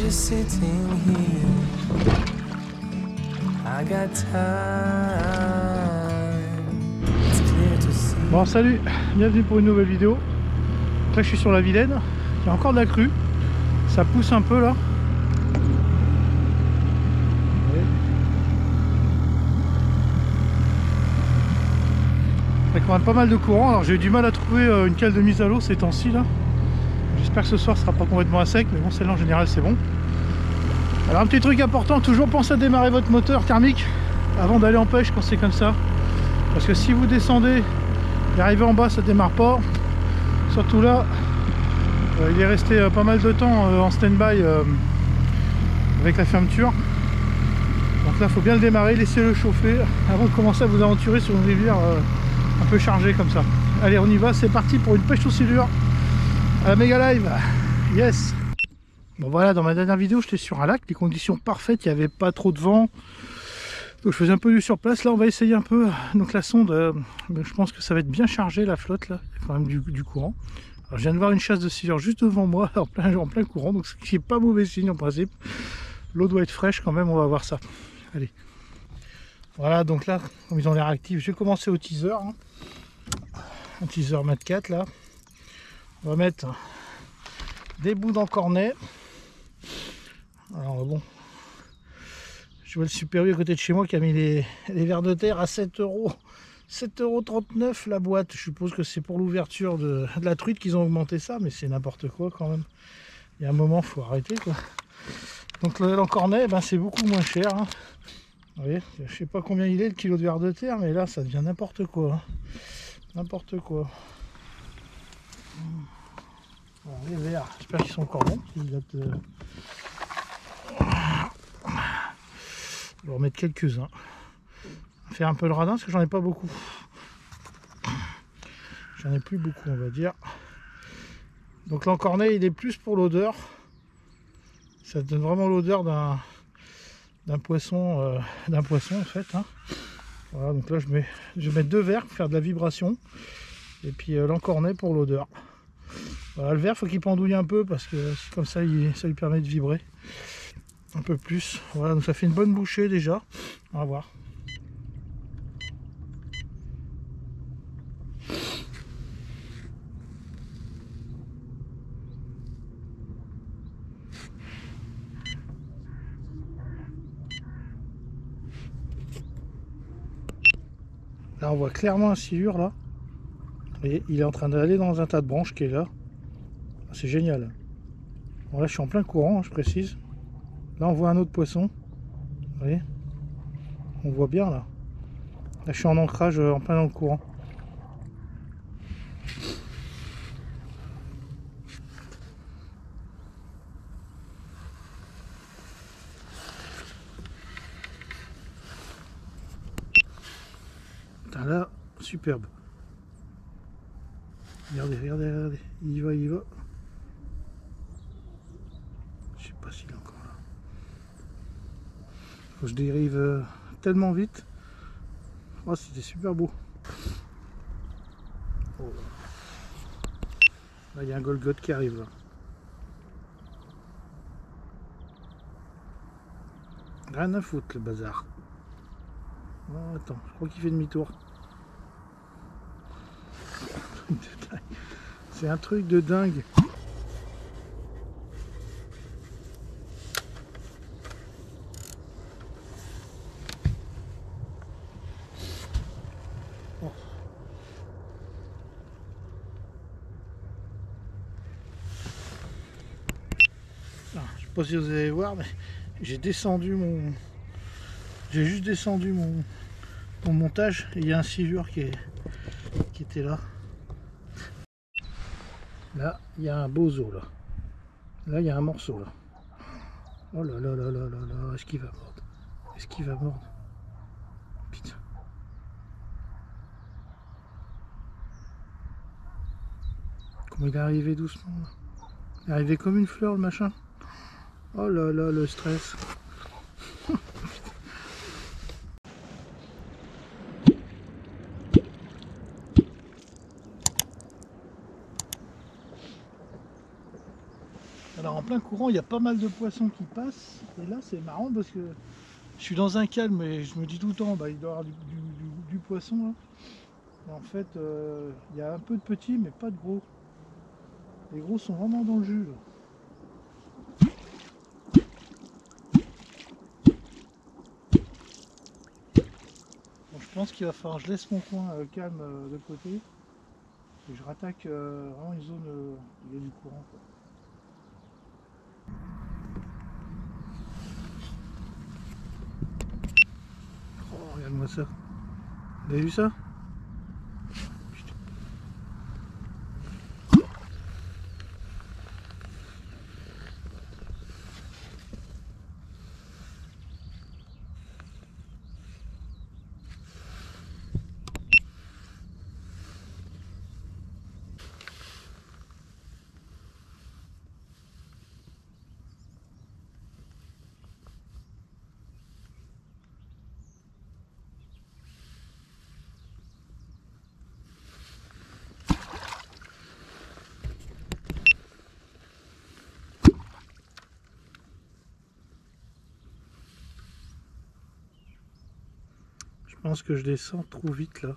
just sitting here. I got time. It's clear to see. Bon, salut, bienvenue pour une nouvelle vidéo. Là je suis sur la Vilaine, il y a encore de la crue, ça pousse un peu là. Il y a quand même pas mal de courant, alors j'ai eu du mal à trouver une cale de mise à l'eau ces temps-ci là. J'espère que ce soir ce sera pas complètement à sec, mais bon, celle-là en général c'est bon. Alors un petit truc important, toujours pensez à démarrer votre moteur thermique avant d'aller en pêche quand c'est comme ça. Parce que si vous descendez et arrivez en bas, ça démarre pas. Surtout là, il est resté pas mal de temps en stand-by avec la fermeture. Donc là, il faut bien le démarrer, laisser-le chauffer avant de commencer à vous aventurer sur une rivière un peu chargée comme ça. Allez, on y va, c'est parti pour une pêche aux silures à la méga live. Yes! Bon voilà, dans ma dernière vidéo, j'étais sur un lac, les conditions parfaites, il n'y avait pas trop de vent. Donc je faisais un peu du surplace. Là, on va essayer un peu. Donc la sonde, je pense que ça va être bien chargé la flotte là. Il y a quand même du courant. Alors, je viens de voir une chasse de silures juste devant moi, en plein courant, donc ce qui n'est pas mauvais signe en principe. L'eau doit être fraîche quand même, on va voir ça. Allez. Voilà, donc là, comme ils ont l'air actifs, je vais commencer au teaser. Hein. Un teaser mat 4 là. On va mettre des bouts d'encornet. Alors bon, je vois le Super U à côté de chez moi qui a mis les vers de terre à 7 €. 7,39 € la boîte. Je suppose que c'est pour l'ouverture de la truite qu'ils ont augmenté ça, mais c'est n'importe quoi quand même. Il y a un moment, il faut arrêter quoi. Donc l'encornet, ben, c'est beaucoup moins cher. Hein. Vous voyez, je sais pas combien il est le kilo de vers de terre, mais là ça devient n'importe quoi. Hein. N'importe quoi. Alors, les vers, j'espère qu'ils sont encore bons. Ils datent, on va en mettre quelques-uns. Faire un peu le radin parce que j'en ai pas beaucoup. J'en ai plus beaucoup, on va dire. Donc l'encornet, il est plus pour l'odeur. Ça donne vraiment l'odeur d'un poisson en fait. Hein. Voilà, donc là je vais mettre 2 vers pour faire de la vibration. Et puis l'encornet pour l'odeur. Voilà, le verre, faut qu'il pendouille un peu parce que comme ça, ça lui permet de vibrer un peu plus. Voilà, donc ça fait une bonne bouchée déjà. On va voir. Là, on voit clairement un silure là. Et il est en train d'aller dans un tas de branches qui est là. C'est génial. Bon, là, je suis en plein courant, hein, je précise. Là, on voit un autre poisson. Vous voyez? On voit bien là. Là, je suis en ancrage en plein dans le courant. Putain, là, superbe. Regardez, regardez, regardez. Il y va, il y va. Je sais pas s'il est encore là. Faut que je dérive tellement vite. Oh, c'était super beau. Oh. Là, il y a un Golgoth qui arrive là. Rien à foutre le bazar. Oh, attends, je crois qu'il fait demi-tour. C'est un truc de dingue. Oh. Ah, je sais pas si vous allez voir, mais j'ai juste descendu mon montage et il y a un silure qui était là. Là, il y a un bozo là. Là, il y a un morceau là. Oh là là là là là là, est-ce qu'il va mordre? Est-ce qu'il va mordre? Putain. Comment il est arrivé doucement là. Il est arrivé comme une fleur le machin. Oh là là, le stress. plein courant, il y a pas mal de poissons qui passent. Et là c'est marrant parce que je suis dans un calme et je me dis tout le temps, bah, il doit y avoir du poisson là. Et en fait, il y a un peu de petits mais pas de gros. Les gros sont vraiment dans le jus là. Bon, je pense qu'il va falloir que je laisse mon coin calme de côté. Et je rattaque vraiment une zone où il y a du courant, quoi. Oh, regarde-moi ça. Vous avez vu ça? Putain. Je pense que je descends trop vite là.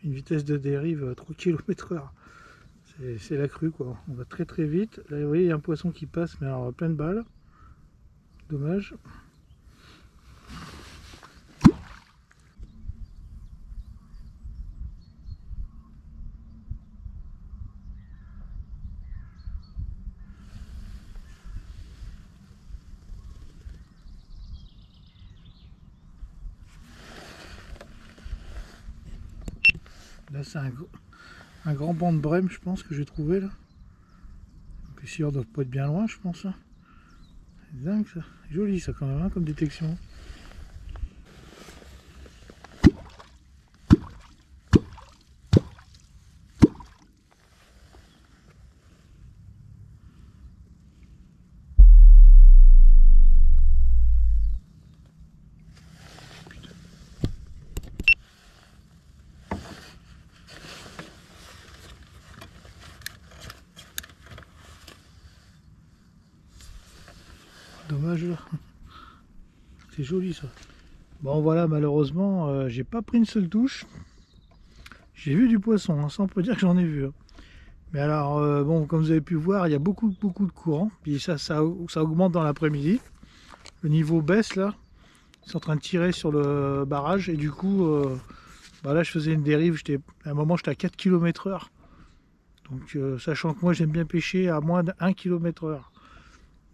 Une vitesse de dérive à 3 km/h. C'est la crue quoi. On va très très vite. Là vous voyez il y a un poisson qui passe mais alors plein de balles. Dommage. Là c'est un grand banc de brème je pense que j'ai trouvé là. Donc ici on doit pas être bien loin je pense. Hein. C'est dingue ça. Joli ça quand même hein, comme détection. Dommage là. C'est joli ça. Bon voilà malheureusement j'ai pas pris une seule touche. J'ai vu du poisson, hein, ça on peut dire que j'en ai vu. Hein. Mais alors bon comme vous avez pu voir il y a beaucoup de courant. Puis ça augmente dans l'après-midi. Le niveau baisse là. Ils sont en train de tirer sur le barrage et du coup bah là je faisais une dérive. À un moment j'étais à 4 km/h. Donc sachant que moi j'aime bien pêcher à moins d'1 km/h.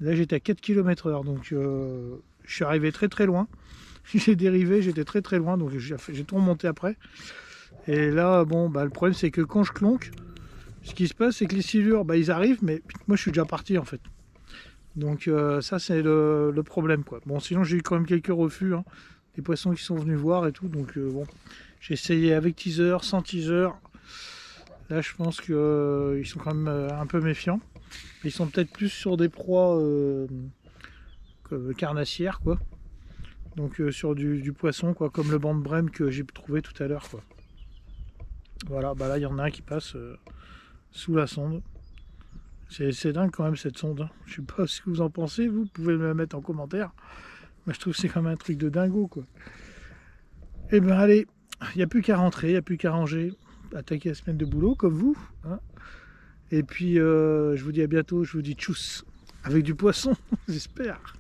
Là j'étais à 4 km/h donc je suis arrivé très loin. J'ai dérivé, j'étais très loin donc j'ai tout remonté après. Et là bon bah le problème c'est que quand je clonque, ce qui se passe c'est que les silures bah, ils arrivent mais moi je suis déjà parti en fait. Donc ça c'est le problème quoi. Bon sinon j'ai eu quand même quelques refus, hein, des poissons qui sont venus voir et tout donc bon j'ai essayé avec teaser, sans teaser. Là je pense qu'ils sont quand même un peu méfiants. Ils sont peut-être plus sur des proies carnassières quoi. Donc sur du poisson quoi, comme le banc de brème que j'ai trouvé tout à l'heure quoi. Voilà, bah là il y en a un qui passe sous la sonde. C'est dingue quand même cette sonde. Hein. Je sais pas ce que vous en pensez, vous pouvez me le mettre en commentaire. Moi je trouve que c'est quand même un truc de dingo quoi. Et ben allez, il n'y a plus qu'à rentrer, il n'y a plus qu'à ranger, attaquer la semaine de boulot comme vous. Hein. Et puis je vous dis à bientôt, je vous dis tchuss avec du poisson, j'espère.